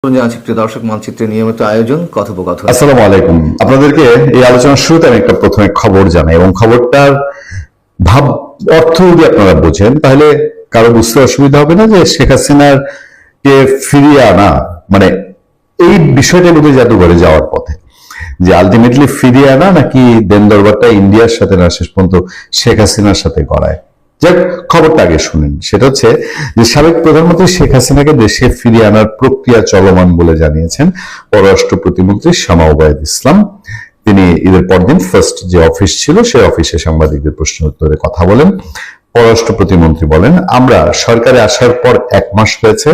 দর্শক মানচিত্রের নিয়মিত আয়োজন কথোপকথন। আসসালামু আলাইকুম। আপনাদেরকে এই আলোচনার শুরুতে আমি একটা প্রথমে খবর জানাই এবং খবরটার ভাব অর্থ যদি আপনারা বোঝেন তাহলে কারো বুঝতে অসুবিধা হবে না যে শেখ হাসিনার কে ফিরিয়ে আনা মানে এই বিষয়টা বোধহয় জাদুঘরে যাওয়ার পথে, যে আলটিমেটলি ফিরিয়ে আনা নাকি দেন দরবারটা ইন্ডিয়ার সাথে না শেষ পর্যন্ত শেখ হাসিনার সাথে গড়ায়। যাক, খবরটা আগে শুনেন। সেটা হচ্ছে যে সাবেক প্রধানমন্ত্রী শেখ হাসিনাকে দেশে ফিরিয়ে আনার প্রক্রিয়া চলমান বলে জানিয়েছেন পররাষ্ট্র প্রতিমন্ত্রী শামা ওবায়দ ইসলাম। তিনি ঈদের পরদিন ফার্স্ট যে অফিস ছিল সেই অফিসে সাংবাদিকদের প্রশ্নের উত্তরে কথা বলেন। পররাষ্ট্র প্রতিমন্ত্রী বলেন, আমরা সরকারে আসার পর 1 মাস হয়েছে।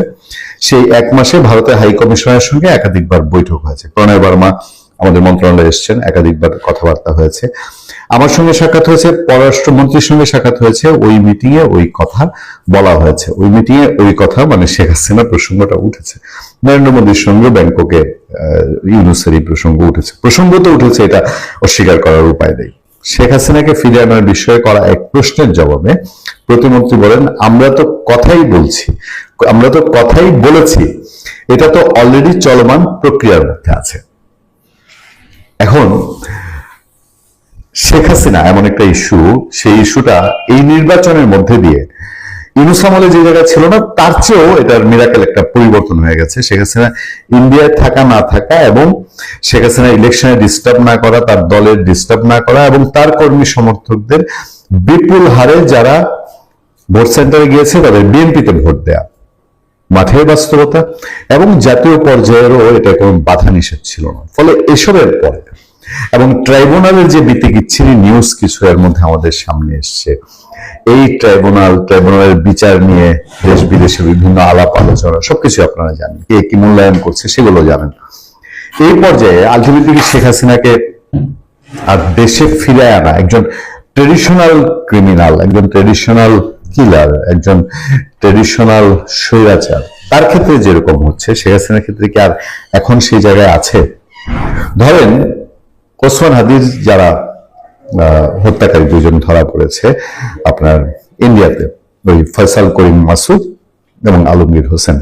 সেই 1 মাসে ভারতের হাই কমিশনের সঙ্গে একাধিকবার বৈঠক হয়েছে। প্রণয় বর্মা আমাদের মন্ত্রণালয়ে এসেছেন, একাধিকবার কথাবার্তা হয়েছে। আমার সঙ্গে সাক্ষাৎ হয়েছে, পররাষ্ট্রমন্ত্রীর সঙ্গে সাক্ষাৎ হয়েছে। ওই মিটিং এ ওই কথা বলা হয়েছে। ওই মিটিং এ ওই কথা মানে শেখ হাসিনা প্রসঙ্গটা উঠেছে। নরেন্দ্র মোদীর সঙ্গে ব্যাংককে ইউনূসের এই প্রসঙ্গ উঠেছে। প্রসঙ্গ তো উঠেছে, এটা অস্বীকার করার উপায় নেই। শেখ হাসিনাকে ফিরিয়ে আনার বিষয়ে করা এক প্রশ্নের জবাবে প্রতিমন্ত্রী বলেন, আমরা তো কথাই বলেছি, এটা তো অলরেডি চলমান প্রক্রিয়ার মধ্যে আছে। এখন শেখ হাসিনা এমন একটা ইস্যু, সেই ইস্যুটা এই নির্বাচনের মধ্যে দিয়ে ইউনূস আমলে যে জায়গা ছিল না তার চেয়েও এটার মিরাকেল একটা পরিবর্তন হয়ে গেছে। শেখ হাসিনা ইন্ডিয়ায় থাকা না থাকা এবং শেখ হাসিনা ইলেকশনে ডিস্টার্ব না করা, তার দলের ডিস্টার্ব না করা এবং তার কর্মী সমর্থকদের বিপুল হারে যারা ভোট সেন্টারে গিয়েছে তাদের বিএনপিতে ভোট দেয়া, মাঠের বাস্তবতা এবং জাতীয় পর্যায়েরও এটা কোনো বাধা নিষেধ ছিল না। ফলে এসবের পরে এবং ট্রাইব্যুনালের যে বিতিকিচ্ছিরি নিউজ কিছু এর মধ্যে আমাদের সামনে এসছে, এই ট্রাইব্যুনালের বিচার নিয়ে দেশ বিদেশে বিভিন্ন আলাপ আলোচনা সবকিছু আপনারা জানেন, কে কি মূল্যায়ন করছে সেগুলো জানেন। এই পর্যায়ে আলটিমেটলি শেখ হাসিনাকে আর দেশে ফিরে আনা একজন ট্রেডিশনাল ক্রিমিনাল, একজন ট্রেডিশনাল কিলার, একজন ট্রেডিশনাল স্বৈরাচার, তার ক্ষেত্রে যেরকম হচ্ছে শেখ হাসিনার ক্ষেত্রে কি আর এখন সেই জায়গায় আছে? ধরেন ওসমান হাদির যারা হত্যাকারী দুজন ধরা পড়েছে আপনার ইন্ডিয়াতে, ওই ফয়সাল করিম মাসুদ এবং আলমগীর হোসেন,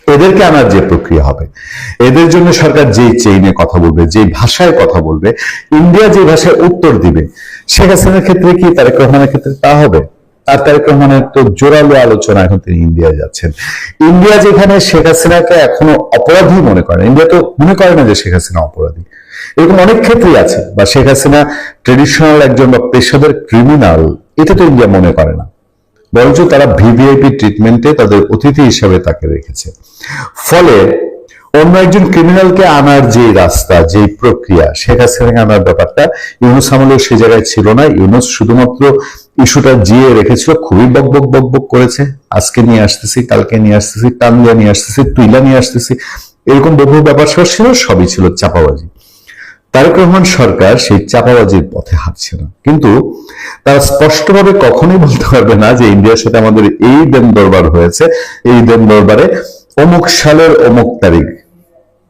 এদেরকে আনার যে প্রক্রিয়া হবে, এদের জন্য সরকার যেই চেইনে কথা বলবে, যে ভাষায় কথা বলবে, ইন্ডিয়া যে ভাষায় উত্তর দিবে, শেখ হাসিনার ক্ষেত্রে কি তারেক রহমানের ক্ষেত্রে তা হবে? আর তারেক রহমানের তো জোরালো আলোচনা, এখন তিনি ইন্ডিয়া যাচ্ছেন। ইন্ডিয়া যেখানে শেখ হাসিনাকে এখনো অপরাধী মনে করে, ইন্ডিয়া তো মনে করে না যে শেখ হাসিনা অপরাধী। এরকম অনেক ক্ষেত্রেই আছে, বা শেখ হাসিনা ট্রেডিশনাল একজন বা পেশাদার ক্রিমিনাল, এটা তো ইন্ডিয়া মনে করে না, বরঞ্চ তারা ভিভিআইপি ট্রিটমেন্টে তাদের অতিথি হিসাবে তাকে রেখেছে। ফলে অন্য একজন ক্রিমিনালকে আনার যে রাস্তা, যে প্রক্রিয়া, শেখ হাসিনাকে আনার ব্যাপারটা ইউনূস আমলেও সেই জায়গায় ছিল না। ইউনূস শুধুমাত্র ইস্যুটা জিয়ে রেখেছিল, খুবই বকবক করেছে, আজকে নিয়ে আসতেছি, কালকে নিয়ে আসতেছি, টানলিয়া নিয়ে আসতেছি, তুইলা নিয়ে আসতেছি, এরকম বহু ব্যাপার ছিল, সবই ছিল চাপাবাজি। তারেক রহমান সরকার সেই চাপাবাজির পথে হাঁটছে না, কিন্তু তারা স্পষ্টভাবে কখনোই বলতে পারবে না যে ইন্ডিয়ার সাথে আমাদের এই দেন দরবার হয়েছে, এই দেন দরবারে অমুক সালের অমুক তারিখ,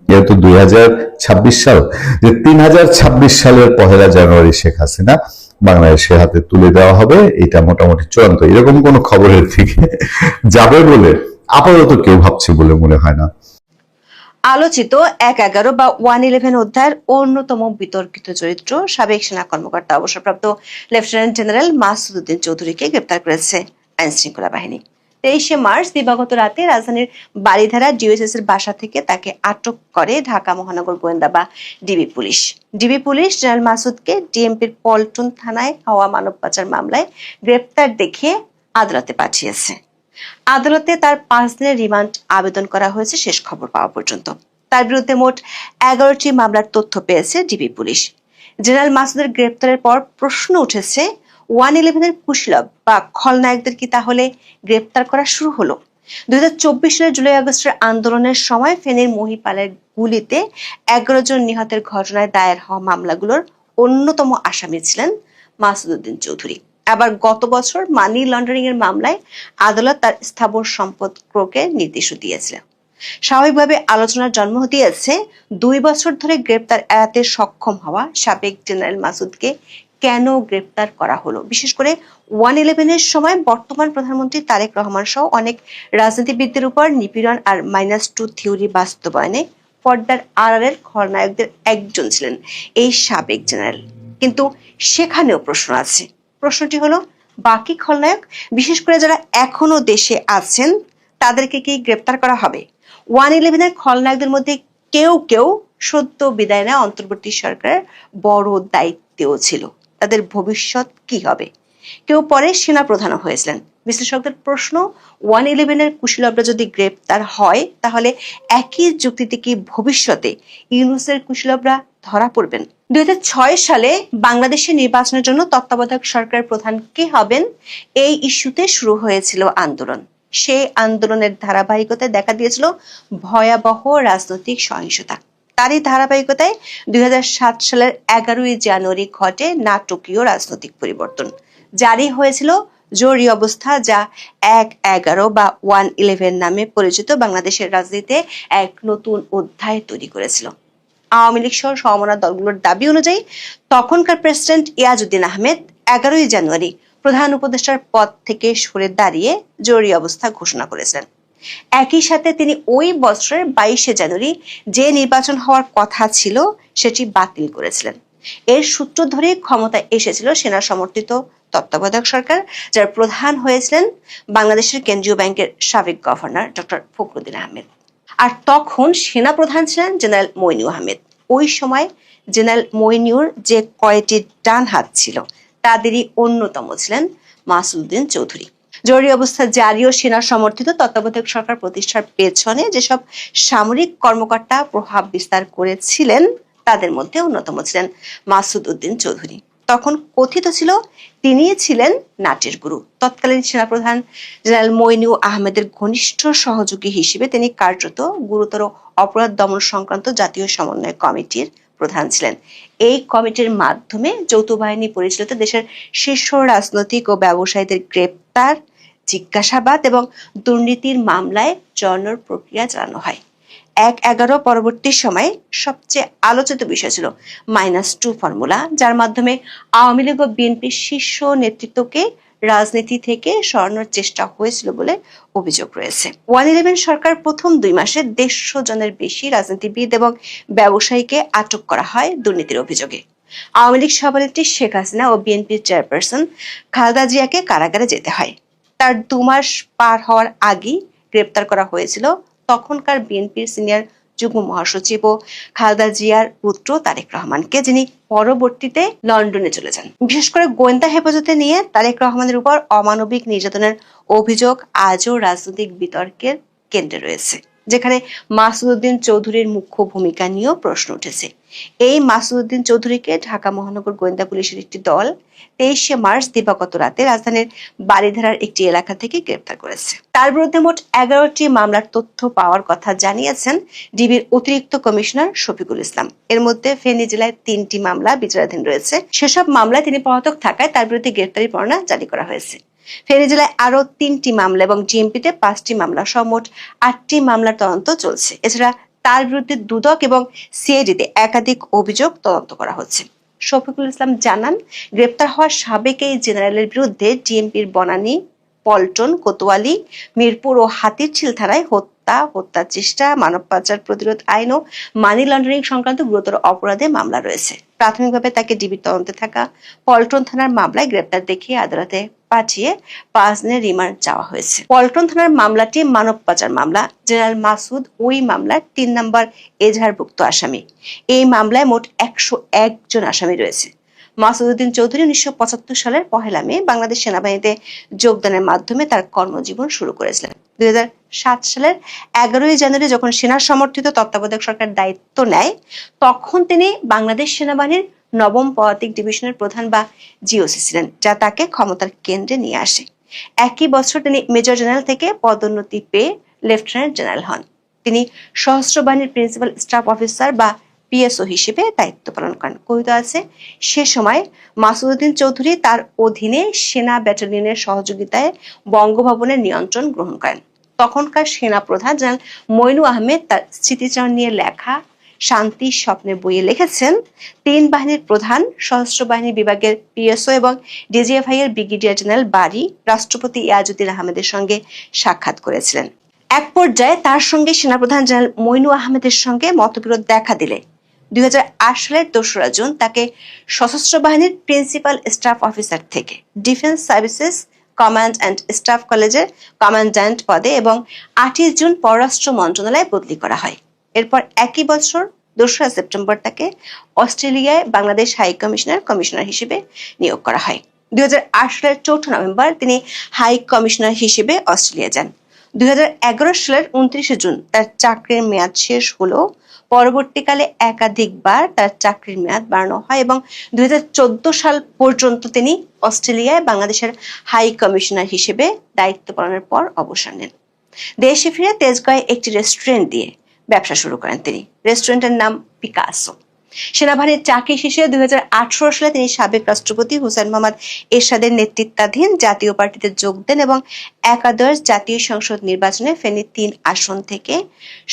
যেহেতু 2026 সাল, যে 3026 সালের 1 জানুয়ারি শেখ হাসিনা বাংলাদেশের হাতে তুলে দেওয়া হবে, এটা মোটামুটি চূড়ান্ত। এরকম কোন খবরের দিকে যাবে বলে আপাতত কেউ ভাবছে বলে মনে হয় না। আলোচিত 1/11 বা 1/11 অধ্যায়ের অন্যতম বিতর্কিত চরিত্র সাবেক সেনা কর্মকর্তা অবসরপ্রাপ্ত লেফটেন্যান্ট জেনারেল মাসুদ উদ্দিন চৌধুরীকে গ্রেপ্তার করেছে আইন শৃঙ্খলা বাহিনী। 23শে মার্চ দিবাগত রাতে রাজধানীর বারিধারা ডিওএসএস এর বাসা থেকে তাকে আটক করে ঢাকা মহানগর গোয়েন্দা বা DB police. DB police general মাসুদকে ডিএমপির পল্টন থানায় হওয়া মানব পাচার মামলায় গ্রেপ্তার দেখে আদালতে পাঠিয়েছে। আদালতে তার 5 দিনের রিমান্ড আবেদন করা হয়েছে শেষ খবর পাওয়া পর্যন্ত। তার বিরুদ্ধে মোট 11টি মামলার তথ্য পেয়েছে ডিবি পুলিশ। জেনারেল মাসুদের গ্রেপ্তারের পর প্রশ্ন উঠেছে, 1/11 কুশলভ বা খলনায়কদের কি তাহলে গ্রেপ্তার করা শুরু হলো? 2024 সালের জুলাই আগস্টের আন্দোলনের সময় ফেনীর মহিপালের গুলিতে 11 জন নিহতের ঘটনায় দায়ের হওয়া মামলাগুলোর অন্যতম আসামি ছিলেন মাসুদ উদ্দিন চৌধুরী। আবার গত বছর মানি লন্ডারিং এর মামলায় আদালত তার স্থাবর সম্পদ ক্রয়ের নির্দেশও দিয়েছিল। স্বাভাবিকভাবে আলোচনার জন্ম দিয়েছে 2 বছর ধরে গ্রেপ্তার এড়াতে সক্ষম হওয়া সাবেক জেনারেল মাসুদকে কেন গ্রেপ্তার করা হলো? বিশেষ করে 111-এর সময় বর্তমান প্রধানমন্ত্রী তারেক রহমান সহ অনেক রাজনীতিবিদদের উপর নিপীড়ন আর -2 থিওরি বাস্তবায়নে পর্দার আড়ালের খলনায়কদের একজন ছিলেন এই সাবেক জেনারেল। কিন্তু সেখানেও প্রশ্ন আছে। প্রশ্নটি হলো, বাকি খলনায়ক, বিশেষ করে যারা এখনো দেশে আছেন, তাদেরকে কি গ্রেপ্তার করা হবে? 111-এর খলনায়কদের মধ্যে কেউ কেউ সদ্য বিদায় নেওয়া অন্তর্বর্তী সরকারের বড় দায়িত্বেও ছিল। তাদের ভবিষ্যৎ কি হবে? কেউ পরে সেনাপ্রধানও হয়েছিলেন। বিশ্লেষকদের প্রশ্ন, 111-এর কুশীলবরা যদি গ্রেপ্তার হয়, তাহলে একই যুক্তিতে কি ভবিষ্যতে ইউনূসের কুশীলবরা ধরা পড়বেন? 2006 সালে বাংলাদেশের নির্বাচনের জন্য তত্ত্বাবধায়ক সরকারের প্রধান কে হবেন, এই ইস্যুতে শুরু হয়েছিল আন্দোলন। সেই আন্দোলনের ধারাবাহিকতায় দেখা দিয়েছিল ভয়াবহ রাজনৈতিক সহিংসতা। তারই ধারাবাহিকতায় 2007 সালের 11ই জানুয়ারি ঘটে নাটকীয় রাজনৈতিক পরিবর্তন। জারি হয়েছিল জরুরি অবস্থা, যা 1/11 বা 111 নামে পরিচিত বাংলাদেশের রাজনীতিতে এক নতুন অধ্যায় তৈরি করেছিল। আওয়ামী লীগ সহ সমমনা দলগুলোর দাবি অনুযায়ী তখনকার প্রেসিডেন্ট ইয়াজউদ্দিন আহমেদ 11ই জানুয়ারি প্রধান উপদেষ্টার পদ থেকে সরে দাঁড়িয়ে জরুরি অবস্থা ঘোষণা করেছিলেন। একই সাথে তিনি ওই বছরের 22শে জানুয়ারি যে নির্বাচন হওয়ার কথা ছিল সেটি বাতিল করেছিলেন। এর সূত্র ধরে ক্ষমতায় এসেছিল সেনা সমর্থিত তত্ত্বাবধায়ক সরকার, যার প্রধান হয়েছিলেন বাংলাদেশের কেন্দ্রীয় ব্যাংকের সাবেক গভর্নর ডক্টর ফখরুদ্দিন আহমেদ। আর তখন সেনা প্রধান ছিলেন জেনারেল মইনু আহমেদ। ওই সময় জেনারেল মইনুর যে কয়টি ডান হাত ছিল, তাদেরই অন্যতম ছিলেন মাসুদ উদ্দিন চৌধুরী। জরুরি অবস্থা জারি ও সেনা সমর্থিত তত্ত্বাবধায়ক সরকার প্রতিষ্ঠার পেছনে যেসব সামরিক কর্মকর্তা প্রভাব বিস্তার করেছিলেন, তাদের মধ্যে অন্যতম ছিলেন মাসুদ উদ্দিন চৌধুরী। তখন কথিত ছিল তিনিই ছিলেন নাটের গুরু। তৎকালীন সেনাপ্রধান জেনারেল মইনু আহমেদের ঘনিষ্ঠ সহযোগী হিসেবে তিনি কার্যত গুরুতর অপরাধ দমন সংক্রান্ত জাতীয় সমন্বয় কমিটির প্রধান ছিলেন। এই কমিটির মাধ্যমে যৌথ বাহিনী পরিচালিত দেশের শীর্ষ রাজনৈতিক ও ব্যবসায়ীদের গ্রেপ্তার, জিজ্ঞাসাবাদ এবং দুর্নীতির মামলায় জড়ানোর প্রক্রিয়া চালানো হয়। 1/11 পরবর্তী সময়ে সবচেয়ে আলোচিত বিষয় ছিল -2 ফর্মুলা, যার মাধ্যমে আওয়ামী লীগ ও বিএনপির শীর্ষ নেতৃত্বকে রাজনীতি থেকে সরানোর চেষ্টা হয়েছিল বলে অভিযোগ রয়েছে। 111 সরকার প্রথম 2 মাসে 150 জনের বেশি রাজনীতিবিদ এবং ব্যবসায়ীকে আটক করা হয় দুর্নীতির অভিযোগে। আওয়ামী লীগ সভানেত্রী শেখ হাসিনা ও বিএনপির চেয়ারপারসন খালেদা জিয়াকে কারাগারে যেতে হয়। তার 2 মাস পার হওয়ার আগেই গ্রেপ্তার করা হয়েছিল তখনকার বিএনপির সিনিয়র যুগ্ম মহাসচিব ও খালেদা জিয়ার পুত্র তারেক রহমানকে, যিনি পরবর্তীতে লন্ডনে চলে যান। বিশেষ করে গোয়েন্দা হেফাজতে নিয়ে তারেক রহমানের উপর অমানবিক নির্যাতনের অভিযোগ আজও রাজনৈতিক বিতর্কের কেন্দ্রে রয়েছে, যেখানে মাসুদ উদ্দিন চৌধুরীর মুখ্য ভূমিকা নিয়েও প্রশ্ন উঠেছে। এই মাসুদ উদ্দিন চৌধুরীকে ঢাকা মহানগর গোয়েন্দা পুলিশের একটি দল 23শে মার্চ দিবাগত রাতে রাজধানীর বারিধারার একটি এলাকা থেকে গ্রেপ্তার করেছে। তার বিরুদ্ধে মোট 11টি মামলার তথ্য পাওয়ার কথা জানিয়েছেন ডিবির অতিরিক্ত কমিশনার শফিকুল ইসলাম। এর মধ্যে ফেনী জেলায় 3টি মামলা বিচারাধীন রয়েছে। সেসব মামলায় তিনি পলাতক থাকায় তার বিরুদ্ধে গ্রেপ্তারি পরোয়ানা জারি করা হয়েছে। ফেনী জেলায় আরো 3টি মামলা এবং ডিএমপিতে 5টি মামলা সহ মোট 8টি মামলার তদন্ত চলছে। এছাড়া তার বিরুদ্ধে দুদক এবং সিআইডিতে একাধিক অভিযোগ তদন্ত করা হচ্ছে। শফিকুল ইসলাম জানান, গ্রেপ্তার হওয়া সাবেক এই জেনারেলের বিরুদ্ধে ডিএমপির বনানী, পল্টন, কোতোয়ালি, মিরপুর ও হাতিরঝিল থানায় হত্যা চেষ্টা, মানব পাচার প্রতিরোধ আইন ও মানি লন্ডারিং সংক্রান্ত গুরুতর অপরাধে মামলা রয়েছে। প্রাথমিকভাবে তাকে ডিবির তদন্তে থাকা পল্টন থানার মামলায় গ্রেপ্তার দেখিয়ে আদালতে পাঠিয়ে 5 দিনের রিমান্ড চাওয়া হয়েছে। পল্টন থানার মামলাটি মানব পাচার মামলা। জেনারেল মাসুদ ওই মামলার 3 নম্বর এজাহারভুক্ত আসামি। এই মামলায় মোট 101 জন আসামি রয়েছে। মাসুদ উদ্দিন চৌধুরী 1975 সালের 1 মে বাংলাদেশ সেনাবাহিনীতে যোগদানের মাধ্যমে তার কর্মজীবন শুরু করেছিলেন। 2007 সালের 11ই জানুয়ারি যখন সেনা সমর্থিত তত্ত্বাবধায়ক সরকার দায়িত্ব নেয়, তখন তিনি বাংলাদেশ সেনাবাহিনীর 9ম পদাতিক ডিভিশনের প্রধান বা জিওসি ছিলেন, যা তাকে ক্ষমতার কেন্দ্রে নিয়ে আসে। একই বছর তিনি মেজর জেনারেল থেকে পদোন্নতি পেয়ে লেফটেন্যান্ট জেনারেল হন। তিনি সশস্ত্র বাহিনীর প্রিন্সিপাল স্টাফ অফিসার বা পিএসও হিসেবে দায়িত্ব পালন করেন। কথিত আছে, সে সময় মাসুদ উদ্দিন চৌধুরী তার অধীনে সেনা ব্যাটালিয়নের সহযোগিতায় বঙ্গভবনের নিয়ন্ত্রণ গ্রহণ করেন। তখনকার সেনা প্রধান জেনারেল মইনু আহমেদ তার স্মৃতিচারণ নিয়ে লেখা শান্তির স্বপ্নের বইয়ে লিখেছেন, তিন বাহিনীর প্রধান, সশস্ত্র বাহিনী বিভাগের পিএসও এবং ডিজিএফআই এর ব্রিগেডিয়ার জেনারেল বারী রাষ্ট্রপতি ইয়াজউদ্দিন আহমেদের সঙ্গে সাক্ষাৎ করেছিলেন। এক পর্যায়ে তার সঙ্গে সেনাপ্রধান জেনারেল মইনু আহমেদের সঙ্গে মতবিরোধ দেখা দিলে 2008 সালের 2রা জুন তাকে সশস্ত্র বাহিনীর প্রিন্সিপাল স্টাফ অফিসার থেকে defence services command and staff কলেজের কমান্ড্যান্ট পদে এবং 8 জুন পররাষ্ট্র মন্ত্রণালয়ে বদলি করা হয়। এরপর একই বছর 2রা সেপ্টেম্বর তাকে অস্ট্রেলিয়ায় বাংলাদেশ হাই কমিশনার হিসেবে নিয়োগ করা হয়। 2008 সালের 4 নভেম্বর তিনি হাই কমিশনার হিসেবে অস্ট্রেলিয়া যান। 2011 সালের 29 জুন তার চাকরির মেয়াদ শেষ হলো। পরবর্তীকালে একাধিকবার তার চাকরির মেয়াদ বাড়ানো হয় এবং 2014 সাল পর্যন্ত তিনি অস্ট্রেলিয়ায় বাংলাদেশের হাই কমিশনার হিসেবে দায়িত্ব পালনের পর অবসর নেন। দেশে ফিরে তেজগাঁয়ে একটি রেস্টুরেন্ট দিয়ে ব্যবসা শুরু করেন তিনি। রেস্টুরেন্টের নাম পিকাসো। সেনাবাহিনীর চাকরি শেষে 2018 সালে তিনি সাবেক রাষ্ট্রপতি হুসেইন মোহাম্মদ এরশাদের নেতৃত্বাধীন জাতীয় পার্টিতে যোগ দেন এবং একাদশ জাতীয় সংসদ নির্বাচনে ফেনী 3 আসন থেকে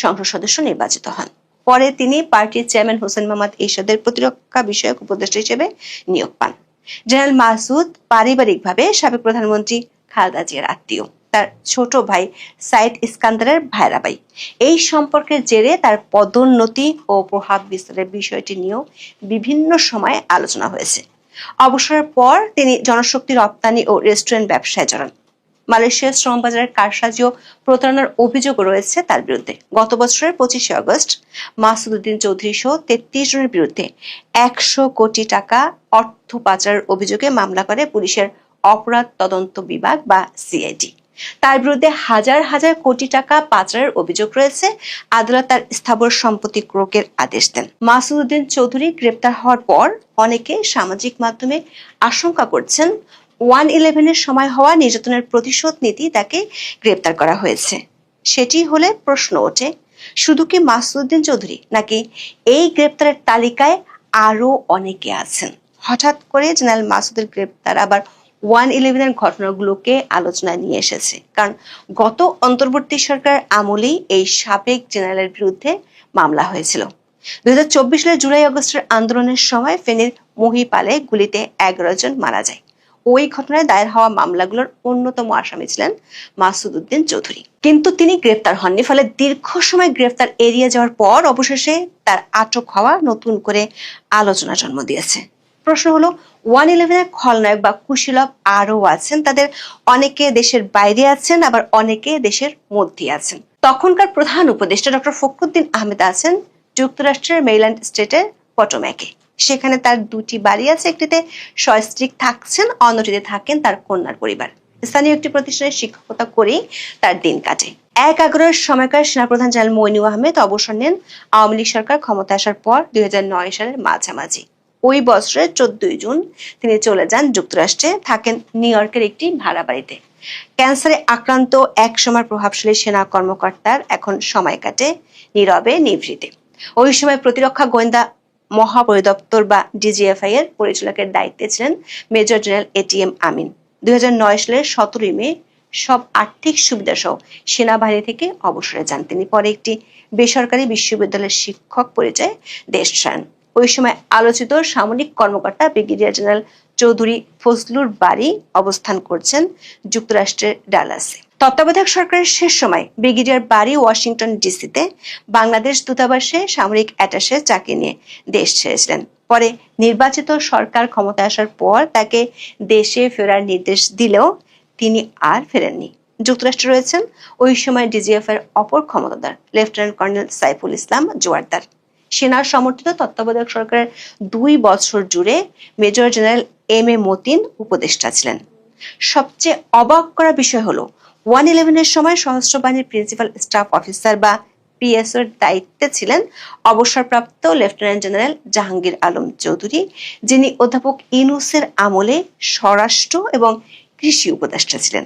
সংসদ সদস্য নির্বাচিত হন। পরে তিনি পার্টির চেয়ারম্যান হুসেইন মোহাম্মদ এরশাদের প্রতিরক্ষা বিষয়ক উপদেষ্টা হিসেবে নিয়োগ পান। জেনারেল মাসুদ পারিবারিকভাবে সাবেক প্রধানমন্ত্রী খালেদা জিয়ার আত্মীয়। তার ছোট ভাই সাইদ ইস্কান্দারের ভাইরা ভাই। এই সম্পর্কের জেরে তার পদোন্নতি ও প্রভাব বিস্তারের বিষয়টি নিয়েও বিভিন্ন সময়ে আলোচনা হয়েছে। অবসরের পর তিনি জনশক্তি রপ্তানি ও রেস্টুরেন্ট ব্যবসায় জড়ান। মালয়েশিয়ার শ্রমবাজারের কারসাজি ও প্রতারণার অভিযোগ রয়েছে তার বিরুদ্ধে। গত বছরের 25 আগস্ট মাসুদ উদ্দিন চৌধুরী সহ 33 জনের বিরুদ্ধে 100 কোটি টাকা অর্থ পাচারের অভিযোগে মামলা করে পুলিশের অপরাধ তদন্ত বিভাগ বা সিআইডি। তার বিরুদ্ধে হাজার হাজার কোটি টাকা পাচারের অভিযোগ রয়েছে। আদালত তার স্থাবর সম্পত্তি ক্রয়ের আদেশ দেন। মাসুদ উদ্দিন চৌধুরী গ্রেপ্তার হওয়ার পর অনেকে সামাজিক মাধ্যমে আশঙ্কা করছেন 1/11-এর সময় হওয়া নির্যাতনের প্রতিশোধ নিতেই তাকে গ্রেপ্তার করা হয়েছে। সেটি হলে প্রশ্ন ওঠে, শুধু কি মাসুদ উদ্দিন চৌধুরী নাকি এই গ্রেপ্তারের তালিকায় আরো অনেকে আছেন? হঠাৎ করে জেনারেল মাসুদের গ্রেপ্তার আবার 1/11-এর ঘটনাগুলোকে আলোচনায় নিয়ে এসেছে, কারণ গত অন্তর্বর্তী সরকার আমলেই এই সাবেক জেনারেলের বিরুদ্ধে মামলা হয়েছিল। 2024 সালের জুলাই আগস্টের আন্দোলনের সময় ফেনীর মহিপালে গুলিতে 11 জন মারা যায়। ওই ঘটনায় দায়ের হওয়া মামলাগুলোর অন্যতম আসামি ছিলেন মাসুদ উদ্দিন চৌধুরী। কিন্তু তিনি গ্রেপ্তার হননি, ফলে দীর্ঘ সময় গ্রেপ্তার এড়িয়ে যাওয়ার পর অবশেষে তার আটক হওয়া নতুন করে আলোচনা জন্ম দিয়েছে। প্রশ্ন হলো, 1/11-এর খলনায়ক বা কুশীলব আরও আছেন। তাদের অনেকে দেশের বাইরে আছেন, আবার অনেকে দেশের মধ্যে আছেন। তখনকার প্রধান উপদেষ্টা ডক্টর ফখরুদ্দিন আহমেদ আছেন যুক্তরাষ্ট্রের মেরিল্যান্ড স্টেটের পটোম্যাকে। সেখানে তার 2টি বাড়ি আছে। একটিতে সস্ত্রীক থাকছেন, অন্যটিতে থাকেন তার কন্যার পরিবার। স্থানীয় একটি প্রতিষ্ঠানে শিক্ষকতা করেই তার দিন কাটে। 1/11-এর সময়কার সেনাপ্রধান জেনারেল মইনু আহমেদ অবসর নেন আওয়ামী লীগ সরকার ক্ষমতা আসার পর 2009 সালের মাঝামাঝি। ওই বছরের 14 জুন তিনি চলে যান যুক্তরাষ্ট্রে, থাকেন নিউ ইয়র্কের একটি ভাড়া বাড়িতে। ক্যান্সারে আক্রান্ত এক সময় প্রভাবশালী সেনা কর্মকর্তার এখন সময় কাটে নীরবে নিভৃতে। ওই সময় প্রতিরক্ষা গোয়েন্দা মহাপরিদপ্তর বা ডিজিএফআই এর পরিচালকের দায়িত্বে ছিলেন মেজর জেনারেল এটিএম আমিন। 2009 সালের 17 মে সব আর্থিক সুবিধা সহ সেনাবাহিনী থেকে অবসরে যান তিনি। পরে একটি বেসরকারি বিশ্ববিদ্যালয়ের শিক্ষক পরিচয়ে দেশ ছাড়েন। ওই সময় আলোচিত সামরিক কর্মকর্তা ব্রিগেডিয়ার জেনারেল চৌধুরী ফজলুর বাড়ি অবস্থান করছেন যুক্তরাষ্ট্রের ডালাসে। তত্ত্বাবধায়ক সরকারের শেষ সময় ব্রিগেডিয়ার বাড়ি ওয়াশিংটন ডিসিতে বাংলাদেশ দূতাবাসে সামরিক অ্যাটাশে চাকরি নিয়ে দেশ ছেড়েছিলেন। পরে নির্বাচিত সরকার ক্ষমতায় আসার পর তাকে দেশে ফেরার নির্দেশ দিলেও তিনি আর ফেরেননি। যুক্তরাষ্ট্রে রয়েছেন ওই সময় ডিজিএফআই এর অপর ক্ষমতাধর লেফটেন্যান্ট কর্নেল সাইফুল ইসলাম জোয়ারদার। সেনা সমর্থিত তত্ত্বাবধায়ক সরকারের 2 বছর জুড়ে মেজর জেনারেল এম.এ. মতিন উপদেষ্টা ছিলেন। সবচেয়ে অবাক করা বিষয় হলো, 1/11-এর সময় সশস্ত্র বাহিনীর প্রিন্সিপাল স্টাফ অফিসার বা পিএসওর দায়িত্বে ছিলেন অবসরপ্রাপ্ত লেফটেন্যান্ট জেনারেল জাহাঙ্গীর আলম চৌধুরী, যিনি অধ্যাপক ইউনূসের আমলে স্বরাষ্ট্র এবং কৃষি উপদেষ্টা ছিলেন।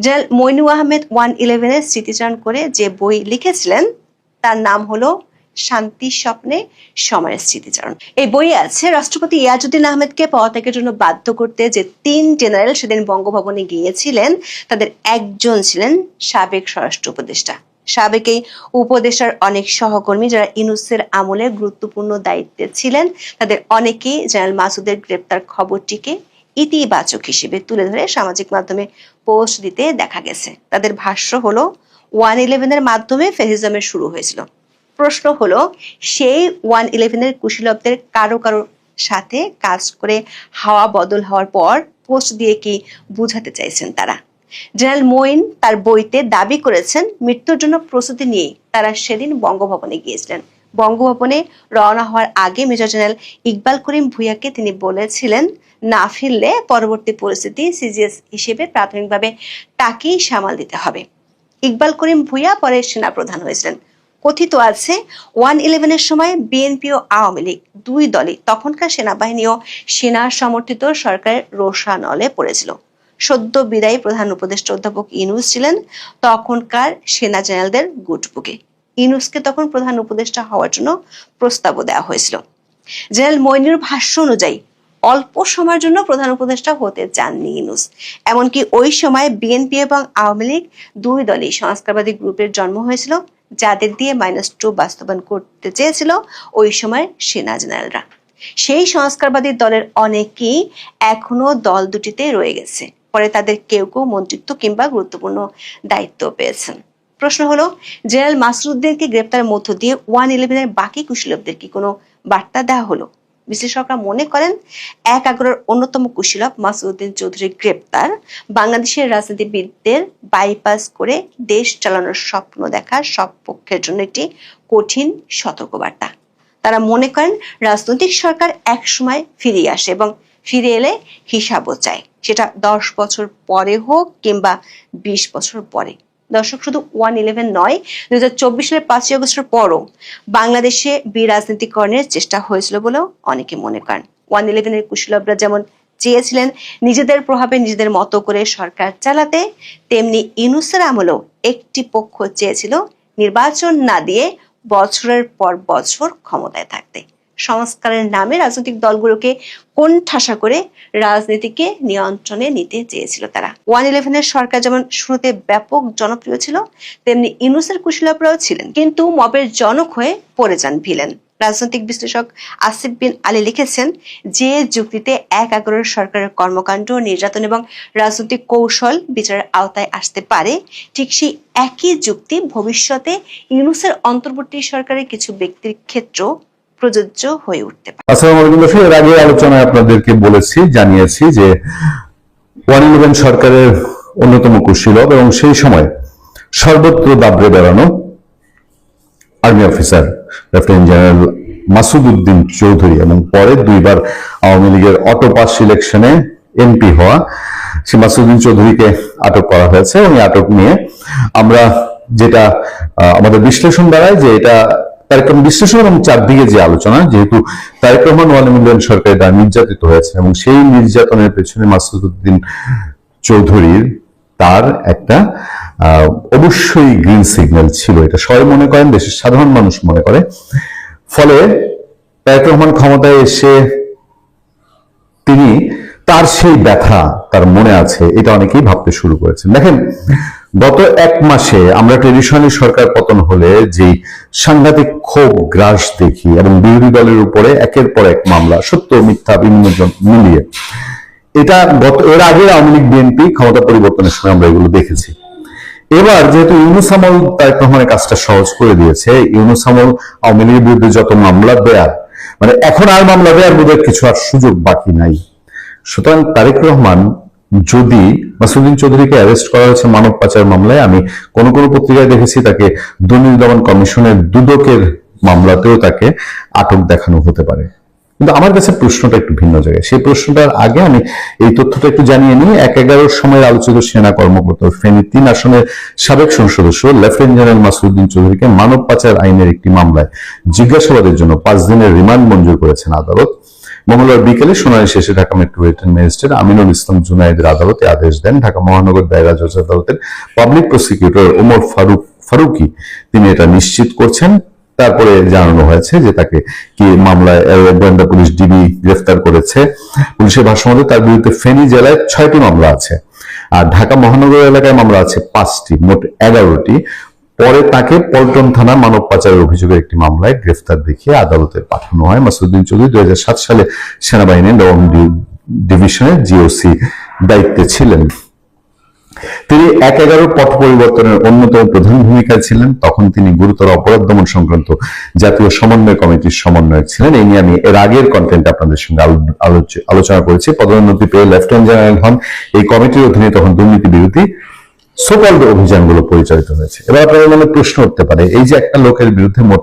জেনারেল মইনু আহমেদ 1/11-এর স্মৃতিচারণ করে যে বই লিখেছিলেন তার নাম হলো শান্তির স্বপ্নে সময়ের স্মৃতিচারণ। এই বইয়ে আছে রাষ্ট্রপতি ইয়াজউদ্দিন আহমেদকে পদত্যাগের জন্য বাধ্য করতে যে 3 জেনারেল সেদিন বঙ্গভবনে গিয়েছিলেন, তাদের একজন ছিলেন সাবেক স্বরাষ্ট্র উপদেষ্টা সাবেক এই উপদেষ্টার অনেক সহকর্মী যারা ইউনূসের আমলে গুরুত্বপূর্ণ দায়িত্বে ছিলেন তাদের অনেকেই জেনারেল মাসুদের গ্রেপ্তার খবরটিকে ইতিবাচক হিসেবে তুলে ধরে সামাজিক মাধ্যমে পোস্ট দিতে দেখা গেছে। তাদের ভাষ্য হলো 111-এর মাধ্যমে ফ্যাসিজমের শুরু হয়েছিল। প্রশ্ন হলো সেই 111-এর কুশীলবদের কারো কারো সাথে কাজ করে হাওয়া বদল হওয়ার পর পোস্ট দিয়ে কি বুঝাতে চাইছেন তারা? জেনারেল মঈন তার বইতে দাবি করেছেন মৃত্যুর জন্য প্রস্তুতি নিয়ে তারা সেদিন বঙ্গভবনে গিয়েছিলেন। বঙ্গভবনে রওনা হওয়ার আগে মেজর জেনারেল ইকবাল করিম ভূঁইয়াকে তিনি বলেছিলেন না ফিরলে পরবর্তী পরিস্থিতি সিজিএস হিসেবে প্রাথমিকভাবে তাকেই সামাল দিতে হবে। ইকবাল করিম ভূঁইয়া পরে সেনাপ্রধান হয়েছিলেন। কথিত আছে 111-এর সময় বিএনপি ও আওয়ামী লীগ দুই দলই তখনকার সেনাবাহিনী ও সেনা সমর্থিত সরকারের রোষানলে পড়েছিল। সদ্য বিদায়ী প্রধান উপদেষ্টা অধ্যাপক ইউনূস ছিলেন তখনকার সেনা জেনারেলদের গুটবুকে। ইউনূসকে তখন প্রধান উপদেষ্টা হওয়ার জন্য প্রস্তাবও দেওয়া হয়েছিল। জেনারেল মঈনের ভাষ্য অনুযায়ী অল্প সময়ের জন্য প্রধান উপদেষ্টা হতে চাননি ইউনূস। এমনকি ওই সময় বিএনপি এবং আওয়ামী লীগ দুই দলই সংস্কারবাদী গ্রুপের জন্ম হয়েছিল যাদের দিয়ে -2 বাস্তবায়ন করতে চেয়েছিল ওই সময় সেনা জেনারেলরা। সেই সংস্কারবাদী দলের অনেকেই এখনো দল দুটিতে রয়ে গেছে। পরে তাদের কেউ কেউ মন্ত্রিত্ব কিংবা গুরুত্বপূর্ণ দায়িত্ব পেয়েছেন। প্রশ্ন হলো জেনারেল মাসুদুদ্দিনকে গ্রেপ্তারের মধ্য দিয়ে 111-এর বাকি কুশীলবদের কি কোনো বার্তা দেওয়া হলো? বিশ্লেষকরা মনে করেন 1/11-এর অন্যতম কুশীলব মাসুদুদ্দিন চৌধুরীর গ্রেপ্তার বাংলাদেশের রাজনীতিবিদদের বাইপাস করে দেশ চালানোর স্বপ্ন দেখা সব পক্ষের জন্য একটি কঠিন সতর্কবার্তা। তারা মনে করেন রাজনৈতিক সরকার একসময় ফিরিয়ে আসে এবং ফিরে এলে হিসাবও চায়, সেটা 10 বছর পরে হোক কিংবা 20 বছর পরে। দর্শক, শুধু 111 নয়, 2024 সালের 5ই আগস্টের পরও বাংলাদেশে বিরাজনীতিকরণের চেষ্টা হয়েছিল বলেও অনেকে মনে করেন। 111-এর কুশীলবরা যেমন চেয়েছিলেন নিজেদের প্রভাবে নিজেদের মতো করে সরকার চালাতে, তেমনি ইউনূসের আমলেও একটি পক্ষ চেয়েছিল নির্বাচন না দিয়ে বছরের পর বছর ক্ষমতায় থাকতে। সংস্কারের নামে রাজনৈতিক দলগুলোকে কোণঠাসা করে রাজনীতিকে নিয়ন্ত্রণে নিতে চেয়েছিল তারা। 111-এর সরকার যেমন শুরুতে ব্যাপক জনপ্রিয় ছিল, তেমনি ইউনূসের কুশীলবরাও ছিলেন, কিন্তু মবের জনক হয়ে পড়ে যান ভিলেন। রাজনৈতিক বিশ্লেষক আসিফ বিন আলী লিখেছেন, যে যুক্তিতে 1/11-এর সরকারের কর্মকাণ্ড, নির্যাতন এবং রাজনৈতিক কৌশল বিচারের আওতায় আসতে পারে, ঠিক সেই একই যুক্তি ভবিষ্যতে ইউনূসের অন্তর্বর্তী সরকারের কিছু ব্যক্তির ক্ষেত্রেও প্রযোজ্য হয়ে উঠতে পারে। আসসালামু আলাইকুম দর্শক, এর আগে আলোচনায় আপনাদেরকে জানিয়েছি যে 111 সরকারের অন্যতম কুশীলব এবং সেই সময় সর্বত্র দাবড়ে বেড়ানো army officer lieutenant general Masududdin Chowdhury এবং পরে 2 বার আওয়ামী লীগের অটো পাস ইলেকশনে এমপি হওয়া সেই মাসুদুদ্দিন চৌধুরীকে আটক করা হয়েছে এবং এই আটক নিয়ে আমরা যেটা আমাদের বিশ্লেষণ দাঁড়ায় যে এটা তারেক রহমান বিশ্লেষণ এবং চারদিকে যে আলোচনা, যেহেতু তারেক রহমান 111 সরকারের দ্বারা নির্যাতিত হয়েছে এবং সেই নির্যাতনের পেছনে মাসুদুদ্দিন চৌধুরীর তার একটা অবশ্যই গ্রিন সিগন্যাল ছিল, এটা সবাই মনে করেন, দেশের সাধারণ মানুষ মনে করে। ফলে তারেক রহমান ক্ষমতায় এসে তিনি তার সেই ব্যথা তার মনে আছে, এটা অনেকেই ভাবতে শুরু করেছেন। দেখেন, গত 1 মাসে আমরা ট্রেডিশনালি সরকার পতন হলে যে সাংঘাতিক ক্ষোভ গ্রাস দেখি এবং বিরোধী দলের উপরে একের পর এক মামলা, সত্য মিথ্যা বিভিন্ন মিলিয়ে, এটা এর আগে আওয়ামী লীগ বিএনপি ক্ষমতা পরিবর্তনের সময় আমরা এগুলো দেখেছি। এবার যেহেতু ইউনূস আমল তারেক রহমানের কাজটা সহজ করে দিয়েছে, ইউনূস আমল আওয়ামী লীগের বিরুদ্ধে যত মামলা দেয়ার, মানে এখন আর মামলা দেওয়ার বোধহয় কিছু আর সুযোগ বাকি নাই। সুতরাং তারেক রহমান যদি মাসুদুদ্দিন চৌধুরীকে অ্যারেস্ট করা হয়েছে মানব পাচার মামলায়, আমি কোন কোন পত্রিকায় দেখেছি তাকে দুর্নীতি দমন কমিশনের দুদকের মামলাতেও তাকে আটক দেখানো হতে পারে। কিন্তু আমার কাছে প্রশ্নটা একটু ভিন্ন জায়গায়। সেই প্রশ্নটার আগে আমি এই তথ্যটা একটু জানিয়ে নিই। 1/11 সময়ের আলোচিত সেনা কর্মকর্তা ফেনী 3 আসনের সাবেক সংসদ সদস্য লেফটেন্যান্ট জেনারেল মাসুদুদ্দিন চৌধুরীকে মানব পাচার আইনের একটি মামলায় জিজ্ঞাসাবাদের জন্য 5 দিনের রিমান্ড মঞ্জুর করেছেন আদালত। মঙ্গলবার বিকেলে শুনানি শেষে ঢাকা মেট্রোপলিটন ম্যাজিস্ট্রেট আমিনুল ইসলাম জুনায়েদের আদালতে আদেশ দেন। ঢাকা মহানগর দায়রা জজ আদালতের পাবলিক প্রসিকিউটর ওমর ফারুকি তিনি এটা নিশ্চিত করছেন। তারপরে জানানো হয়েছে যে তাকে কি মামলায় গোয়েন্দা পুলিশ ডিবি গ্রেফতার করেছে। পুলিশের ভাষ্যমতে তার বিরুদ্ধে ফেনী জেলায় 6টি মামলা আছে আর ঢাকা মহানগর এলাকায় মামলা আছে 5টি, মোট 11টি। পরে তাকে পল্টন থানা মানব পাচারের অভিযোগের একটি মামলায় গ্রেফতার দেখিয়ে আদালতে পাঠানো হয়। মাসুদ্দিন চৌধুরী 2007 সালে সেনাবাহিনীর নবম ডিভিশনের জিওসি দায়িত্বে ছিলেন। তিনি 1/11 পট পরিবর্তনের অন্যতম প্রধান ভূমিকায় ছিলেন। তখন তিনি গুরুতর অপরাধ দমন সংক্রান্ত জাতীয় সমন্বয় কমিটির সমন্বয়ক ছিলেন। এই নিয়ে আমি এর আগের কন্টেন্ট আপনাদের সঙ্গে আলোচনা করেছি। পদোন্নতি পেয়ে লেফটেন্যান্ট জেনারেল হন। এই কমিটির অধীনে তখন দুর্নীতি বিরোধী সোকল্ড অভিযানগুলো পরিচালিত হয়েছে। এবার আপনাদের মনে প্রশ্ন উঠতে পারে, এই যে একটা লোকের বিরুদ্ধে মোট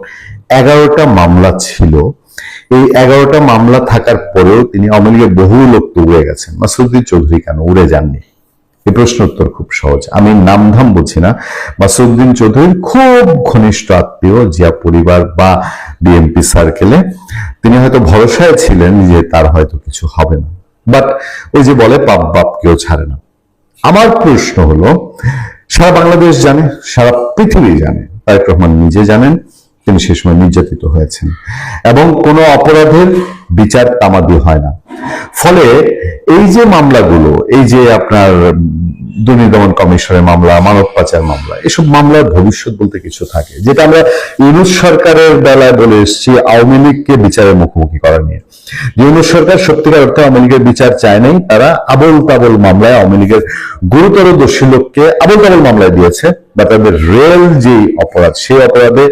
11টা মামলা ছিল, এই 11টা মামলা থাকার পরেও তিনি আওয়ামী লীগের বহু লোক তো উড়ে গেছেন, মাসুদ্দিন চৌধুরী কেন উড়ে যাননি? এই প্রশ্ন উত্তর খুব সহজ। আমি নামধাম বলছি না, মাসুদ্দিন চৌধুরীর খুব ঘনিষ্ঠ আত্মীয় জিয়া পরিবার বা বিএনপি সার্কেলে তিনি হয়তো ভরসায় ছিলেন যে তার হয়তো কিছু হবে না, বাট ওই যে বলে পাপ বাপ কেউ ছাড়ে না। আমার প্রশ্ন হলো, সারা বাংলাদেশ জানে, সারা পৃথিবী জানে, তারেক রহমান নিজে জানেন তিনি সে সময় নির্যাতিত হয়েছেন এবং কোনো অপরাধের বিচার তামাদি হয় না। ফলে এই যে মামলাগুলো, এই যে আপনার দুর্নীতি দমন কমিশনের মামলা, মানব পাচার মামলা, এসব মামলার ভবিষ্যৎ বলতে কিছু থাকে, যেটা আমরা ইউনূস সরকারের বেলায় বলে এসেছি আওয়ামী লীগকে বিচারের মুখোমুখি করা নিয়ে। ইউনূস সরকার সত্যিকার অর্থে আওয়ামী লীগের বিচার চায় নাই, তারা আবল তাবল মামলায় আওয়ামী লীগের গুরুতর দোষী লোককে আবল তাবল মামলায় দিয়েছে, বা তাদের রিয়েল যে অপরাধ, সেই অপরাধে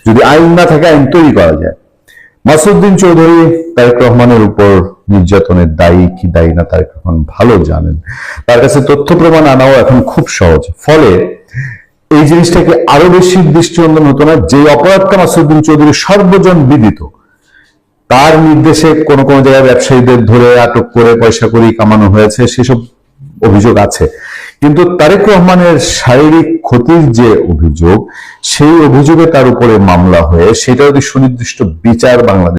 যদি আইন না থাকে আইন তৈরি করা যায়। মাসুদ্দিন চৌধুরী তারেক রহমানের উপর নির্যাতনের দায়ী কি দায়ী না তারেক রহমান ভালো জানেন। তার কাছে তথ্য প্রমাণ আনাও এখন খুব সহজ। ফলে এই জিনিসটাকে আরো বেশি দৃষ্টিনন্দন হতো না, যে অপরাধটা মাসুদ্দিন চৌধুরী সর্বজন বিদিত, তার নির্দেশে কোন কোন জায়গায় ব্যবসায়ীদের ধরে আটক করে পয়সা করি কামানো হয়েছে, সেসব অভিযোগ আছে, কিন্তু তারেক রহমানের শারীরিক ক্ষতির যে অভিযোগ, সেই অভিযোগে তার উপরে মামলা হয়ে সেটা যদি সুনির্দিষ্ট বিচার বাংলাদেশ